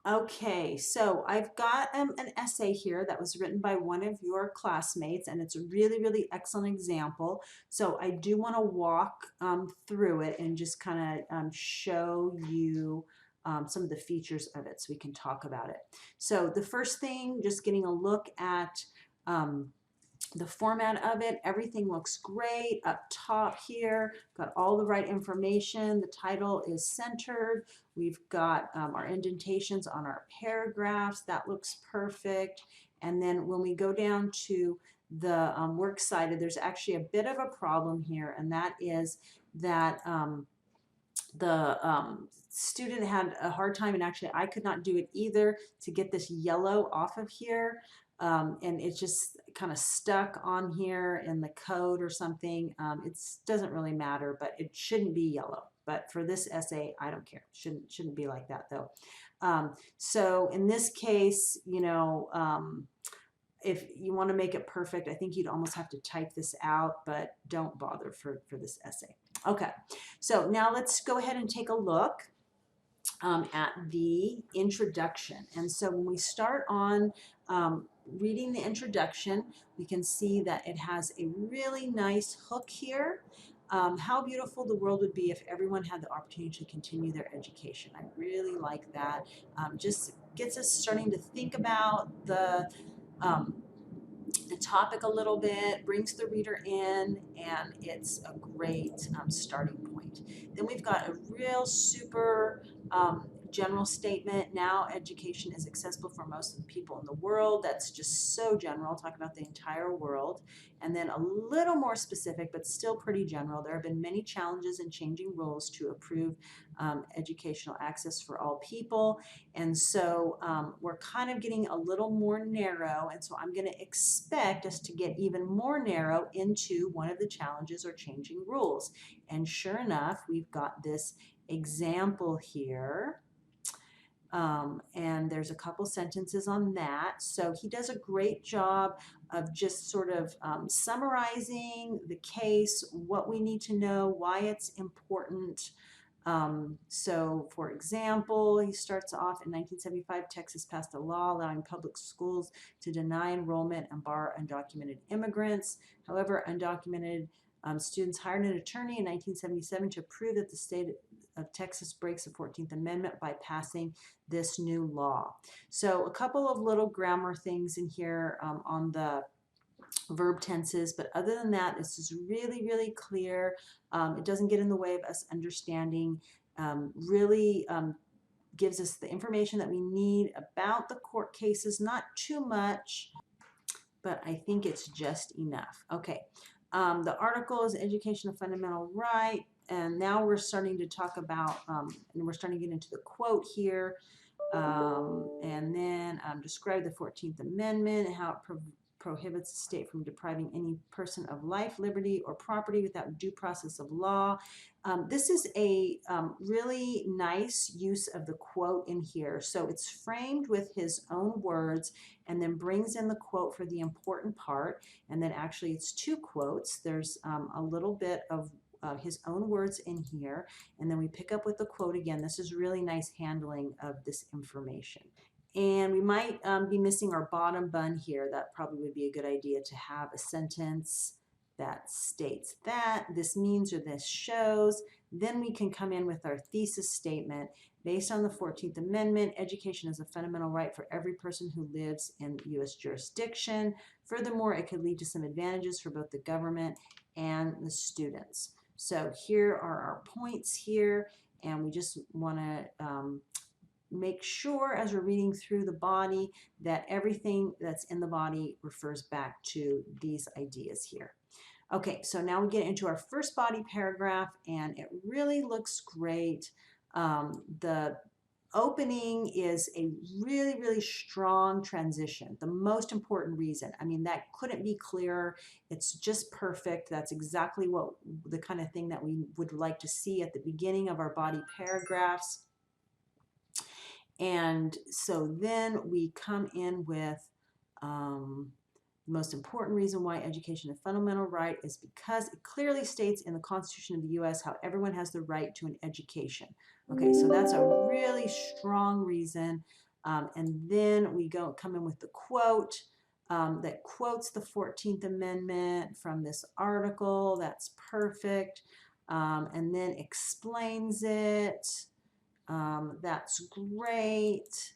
Okay, so I've got an essay here that was written by one of your classmates, and it's a really, really excellent example. So I do want to walk through it and just kind of show you some of the features of it so we can talk about it. So the first thing, just getting a look at um, the format of it, everything looks great up top here, got all the right information. The title is centered. We've got our indentations on our paragraphs. That looks perfect. And then when we go down to the works cited, there's actually a bit of a problem here, and that is that the student had a hard time, and actually I could not do it either, to get this yellow off of here. And it's just kind of stuck on here in the code or something. It doesn't really matter, but it shouldn't be yellow. But for this essay, I don't care. Shouldn't be like that though. So in this case, if you want to make it perfect, I think you'd almost have to type this out, but don't bother for this essay. Okay, so now let's go ahead and take a look at the introduction. And so when we start on reading the introduction, we can see that it has a really nice hook here. How beautiful the world would be if everyone had the opportunity to continue their education. I really like that. Just gets us starting to think about um, the topic a little bit, brings the reader in, and it's a great starting point. Then we've got a real super general statement. Now education is accessible for most of the people in the world. That's just so general, talk about the entire world. And then a little more specific, but still pretty general. There have been many challenges in changing rules to improve educational access for all people. And so we're kind of getting a little more narrow. And so I'm going to expect us to get even more narrow into one of the challenges or changing rules. And sure enough, we've got this example here. And there's a couple sentences on that. So he does a great job of just sort of summarizing the case, what we need to know, why it's important. So for example, he starts off in 1975, Texas passed a law allowing public schools to deny enrollment and bar undocumented immigrants. However, undocumented students hired an attorney in 1977 to prove that the state of Texas breaks the 14th Amendment by passing this new law. So a couple of little grammar things in here on the verb tenses, but other than that, this is really, really clear. It doesn't get in the way of us understanding, really gives us the information that we need about the court cases, not too much, but I think it's just enough. Okay, the article is Education a Fundamental Right, and now we're starting to talk about, and we're starting to get into the quote here, and then describe the 14th Amendment and how it prohibits the state from depriving any person of life, liberty, or property without due process of law. This is a really nice use of the quote in here. So it's framed with his own words and then brings in the quote for the important part. And then actually it's two quotes. There's a little bit of his own words in here, and then we pick up with the quote again. This is really nice handling of this information. And we might be missing our bottom bun here. That probably would be a good idea to have a sentence that states that this means or this shows. Then we can come in with our thesis statement. Based on the 14th Amendment, education is a fundamental right for every person who lives in U.S. jurisdiction. Furthermore, it could lead to some advantages for both the government and the students. So here are our points here, and we just want to make sure as we're reading through the body that everything that's in the body refers back to these ideas here. Okay, so now we get into our first body paragraph, and it really looks great. The opening is a really, really strong transition. The most important reason. I mean, that couldn't be clearer. It's just perfect. That's exactly what the kind of thing that we would like to see at the beginning of our body paragraphs. And so then we come in with the most important reason why education is a fundamental right is because it clearly states in the Constitution of the U.S. how everyone has the right to an education. Okay, so that's a really strong reason. And then we come in with the quote that quotes the 14th Amendment from this article. That's perfect. And then explains it. That's great.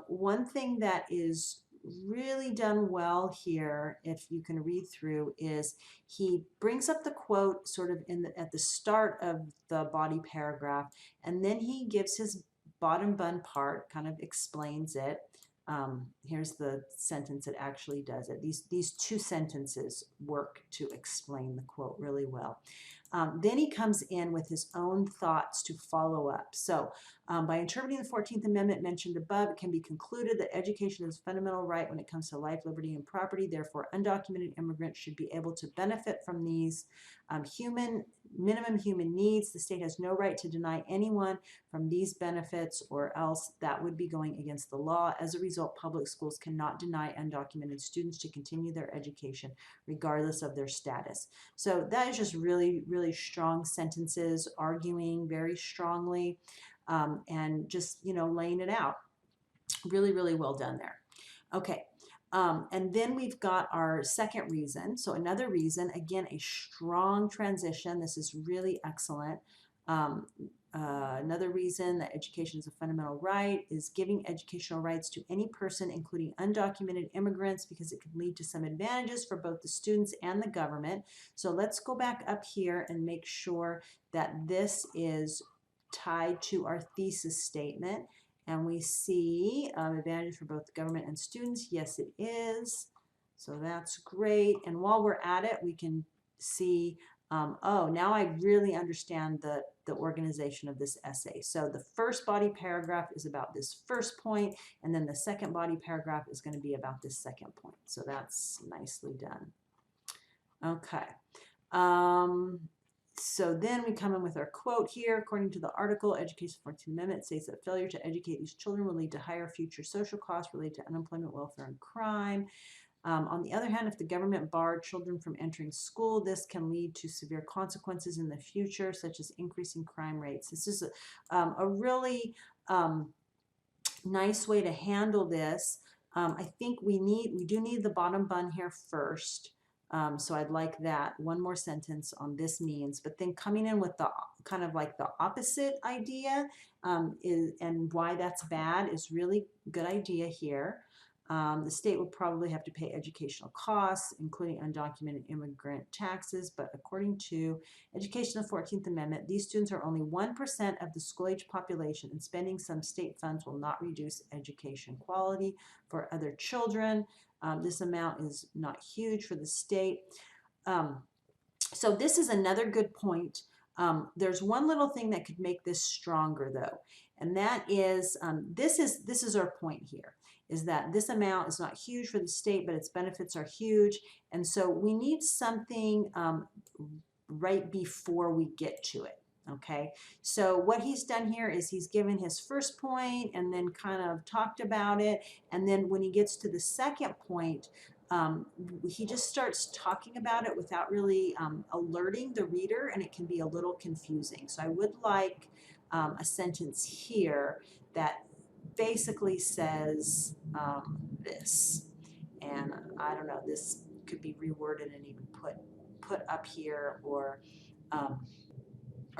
One thing that is really done well here, if you can read through, is he brings up the quote sort of at the start of the body paragraph, and then he gives his bottom bun part, kind of explains it. Here's the sentence that actually does it. These two sentences work to explain the quote really well. Then he comes in with his own thoughts to follow up. So by interpreting the 14th Amendment mentioned above, it can be concluded that education is a fundamental right when it comes to life, liberty, and property. Therefore, undocumented immigrants should be able to benefit from these minimum human needs. The state has no right to deny anyone from these benefits, or else that would be going against the law. As a result, public schools cannot deny undocumented students to continue their education regardless of their status. So that is just really, really strong sentences, arguing very strongly, and just, laying it out. Really, really well done there. Okay. And then we've got our second reason. So another reason, again, a strong transition. This is really excellent. Another reason that education is a fundamental right is giving educational rights to any person, including undocumented immigrants, because it can lead to some advantages for both the students and the government. So let's go back up here and make sure that this is tied to our thesis statement. And we see advantages for both the government and students. Yes, it is. So that's great. And while we're at it, we can see, oh, now I really understand the organization of this essay. So the first body paragraph is about this first point, and then the second body paragraph is going to be about this second point. So that's nicely done. Okay. So then we come in with our quote here. According to the article, Education 14th Amendment states that failure to educate these children will lead to higher future social costs related to unemployment, welfare, and crime. On the other hand, if the government barred children from entering school, this can lead to severe consequences in the future, such as increasing crime rates. This is a really nice way to handle this. I think we do need the bottom bun here first. So I'd like that. One more sentence on this means, but then coming in with the kind of like the opposite idea and why that's bad is really good idea here. The state will probably have to pay educational costs, including undocumented immigrant taxes, but according to Education of the 14th Amendment, these students are only 1% of the school-age population, and spending some state funds will not reduce education quality for other children. This amount is not huge for the state. So this is another good point. There's one little thing that could make this stronger, though, and that is this is our point here, is that this amount is not huge for the state, but its benefits are huge, and so we need something right before we get to it. Okay, so what he's done here is he's given his first point and then kind of talked about it, and then when he gets to the second point, he just starts talking about it without really alerting the reader, and it can be a little confusing. So I would like a sentence here that basically says this, and I don't know, this could be reworded and even put up here, or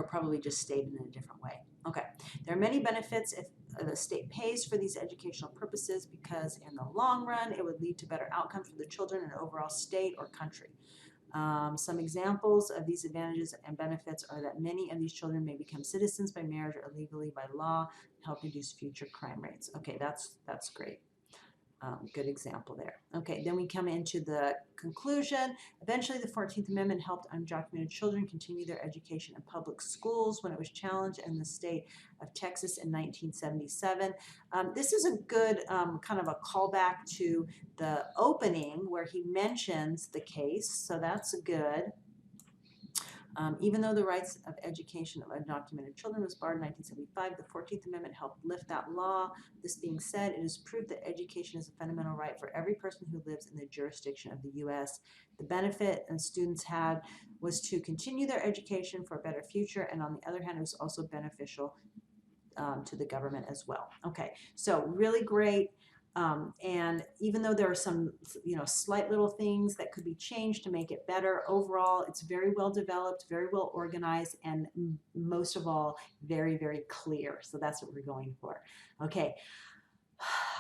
probably just stated in a different way. Okay, there are many benefits if the state pays for these educational purposes, because in the long run it would lead to better outcomes for the children and overall state or country. Some examples of these advantages and benefits are that many of these children may become citizens by marriage or legally by law, help reduce future crime rates. Okay, that's great. Good example there. Okay, then we come into the conclusion. Eventually, the 14th Amendment helped undocumented children continue their education in public schools when it was challenged in the state of Texas in 1977. This is a good kind of a callback to the opening where he mentions the case, so that's good. Even though the rights of education of undocumented children was barred in 1975, the 14th Amendment helped lift that law. This being said, it is proof that education is a fundamental right for every person who lives in the jurisdiction of the U.S. The benefit and students had was to continue their education for a better future, and on the other hand, it was also beneficial to the government as well. Okay, so really great. And even though there are some, slight little things that could be changed to make it better, overall, it's very well developed, very well organized, and most of all, very, very clear. So that's what we're going for. Okay,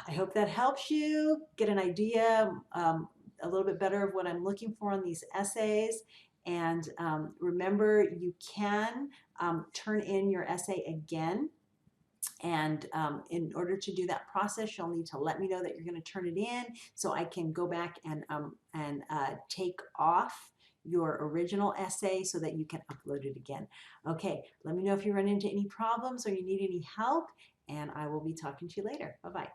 I hope that helps you get an idea a little bit better of what I'm looking for on these essays. And remember, you can turn in your essay again. And in order to do that process, you'll need to let me know that you're going to turn it in so I can go back and take off your original essay so that you can upload it again. Okay, let me know if you run into any problems or you need any help, and I will be talking to you later. Bye-bye.